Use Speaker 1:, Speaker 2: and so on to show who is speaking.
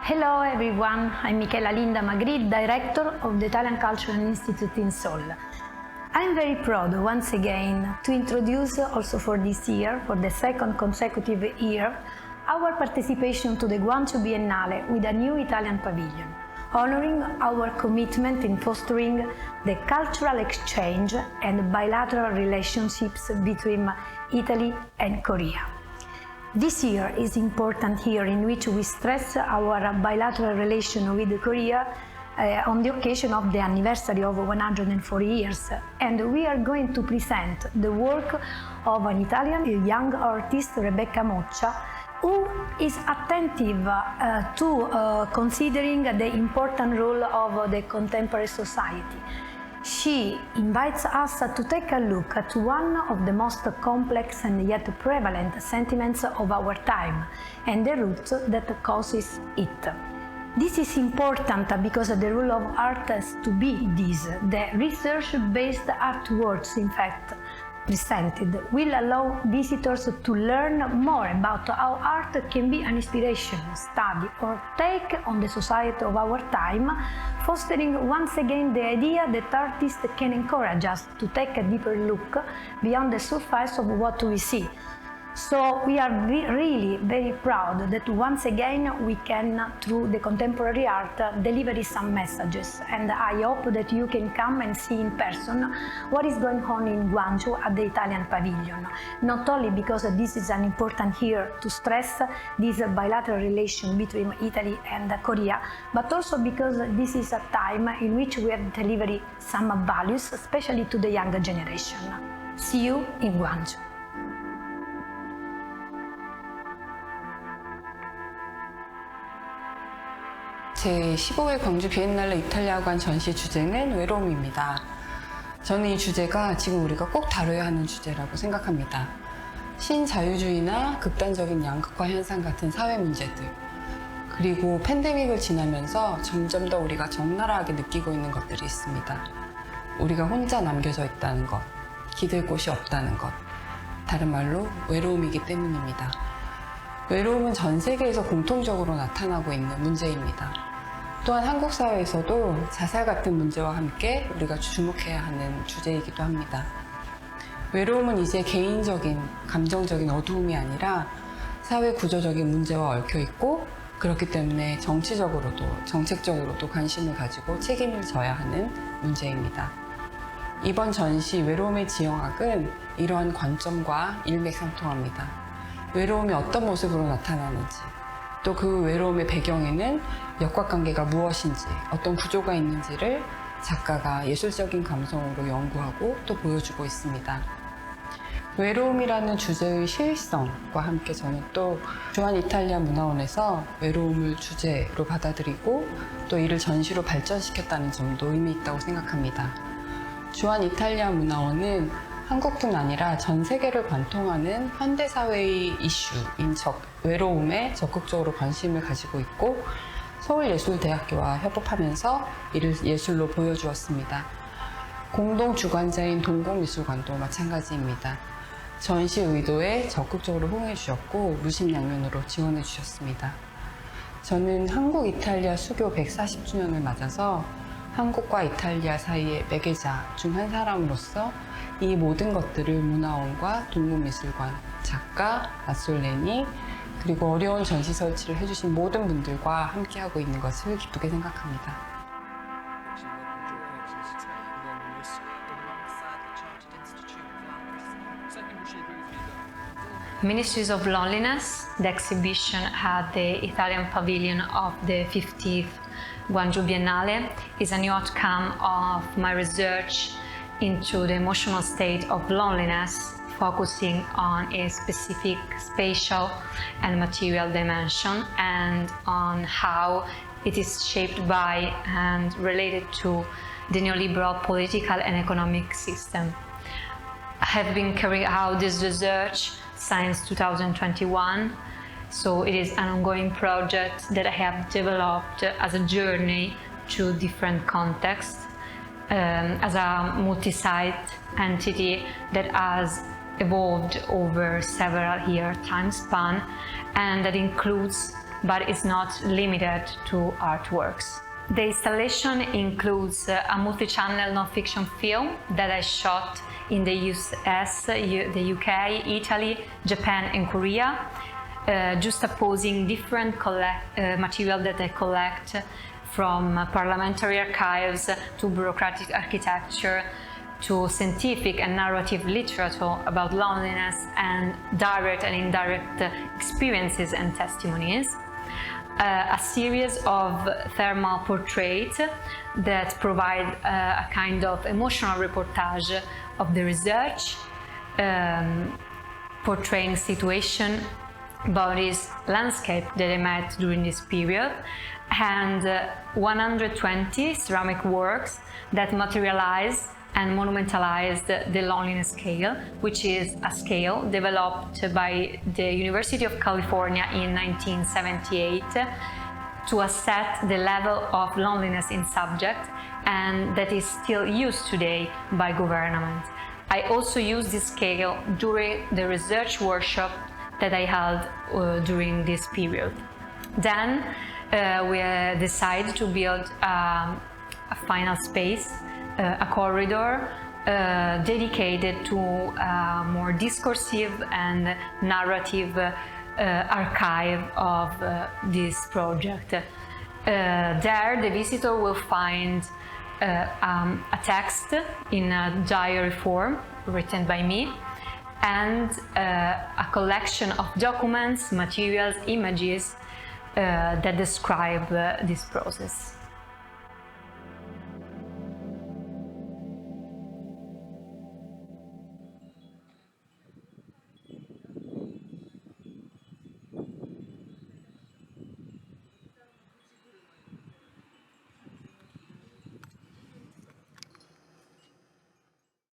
Speaker 1: Hello everyone, I'm Michela Linda Magri, Director of the Italian Cultural Institute in Seoul. I'm very proud once again to introduce also for this year, for the second consecutive year, our participation to the Gwangju Biennale with a new Italian pavilion, honoring our commitment in fostering the cultural exchange and bilateral relationships between Italy and Korea. This year is important year in which we stress our bilateral relation with Korea on the occasion of the anniversary of 140 years, and we are going to present the work of an Italian young artist, Rebecca Moccia, who is attentive to considering the important role of the contemporary society. She invites us to take a look at one of the most complex and yet prevalent sentiments of our time and the roots that causes it. This is important because the role of art has to be this. The research-based artworks, in fact, presented will allow visitors to learn more about how art can be an inspiration, study or take on the society of our time, fostering once again the idea that artists can encourage us to take a deeper look beyond the surface of what we see. So we are really very proud that once again we can, through the contemporary art, deliver some messages, and I hope that you can come and see in person what is going on in Gwangju at the Italian Pavilion. Not only because this is an important year to stress this bilateral relation between Italy and Korea, but also because this is a time in which we have delivered some values, especially to the younger generation. See you in Gwangju.
Speaker 2: 제15회 광주 비엔날레 이탈리아관 전시 주제는 외로움입니다. 저는 이 주제가 지금 우리가 꼭 다뤄야 하는 주제라고 생각합니다. 신자유주의나 극단적인 양극화 현상 같은 사회 문제들, 그리고 팬데믹을 지나면서 점점 더 우리가 적나라하게 느끼고 있는 것들이 있습니다. 우리가 혼자 남겨져 있다는 것, 기댈 곳이 없다는 것, 다른 말로 외로움이기 때문입니다. 외로움은 전 세계에서 공통적으로 나타나고 있는 문제입니다. 또한 한국 사회에서도 자살 같은 문제와 함께 우리가 주목해야 하는 주제이기도 합니다. 외로움은 이제 개인적인, 감정적인 어두움이 아니라 사회 구조적인 문제와 얽혀 있고, 그렇기 때문에 정치적으로도, 정책적으로도 관심을 가지고 책임을 져야 하는 문제입니다. 이번 전시 외로움의 지형학은 이러한 관점과 일맥상통합니다. 외로움이 어떤 모습으로 나타나는지, 또 그 외로움의 배경에는 역학관계가 무엇인지, 어떤 구조가 있는지를 작가가 예술적인 감성으로 연구하고 또 보여주고 있습니다. 외로움이라는 주제의 시의성과 함께 저는 또 주한 이탈리아 문화원에서 외로움을 주제로 받아들이고 또 이를 전시로 발전시켰다는 점도 의미 있다고 생각합니다. 주한 이탈리아 문화원은 한국뿐 아니라 전 세계를 관통하는 현대사회의 이슈인 외로움에 적극적으로 관심을 가지고 있고, 서울예술대학교와 협업하면서 이를 예술로 보여주었습니다. 공동 주관자인 동국미술관도 마찬가지입니다. 전시 의도에 적극적으로 호응해 주셨고 무심양면으로 지원해 주셨습니다. 저는 한국-이탈리아 수교 140주년을 맞아서 한국과 이탈리아 사이의 매개자 중 한 사람으로서 이 모든 것들을 문화원과 동국미술관, 작가, 마zzoleni, 그리고 어려운 전시 설치를 해주신 모든 분들과 함께하고 있는 것을 기쁘게 생각합니다.
Speaker 3: Ministries of Loneliness, the exhibition at the Italian Pavilion of the 50th Gwangju Biennale, is a new outcome of my research into the emotional state of loneliness, focusing on a specific spatial and material dimension and on how it is shaped by and related to the neoliberal political and economic system. I have been carrying out this research since 2021, so it is an ongoing project that I have developed as a journey to different contexts, as a multi-site entity that has evolved over several year time span, and that includes but is not limited to artworks. The installation includes a multi-channel non-fiction film that I shot in the US, the UK, Italy, Japan and Korea, juxtaposing different material that I collect, from parliamentary archives to bureaucratic architecture to scientific and narrative literature about loneliness and direct and indirect experiences and testimonies. A series of thermal portraits that provide a kind of emotional reportage of the research, portraying situation, bodies, landscape that I met during this period, and 120 ceramic works that materialize and monumentalized the loneliness scale, which is a scale developed by the University of California in 1978 to assess the level of loneliness in subject, and that is still used today by government. I also used this scale during the research workshop that I held during this period. Then we decided to build a final space, a corridor dedicated to a more discursive and narrative archive of this project. There the visitor will find a text in a diary form written by me, and a collection of documents, materials, images that describe this process.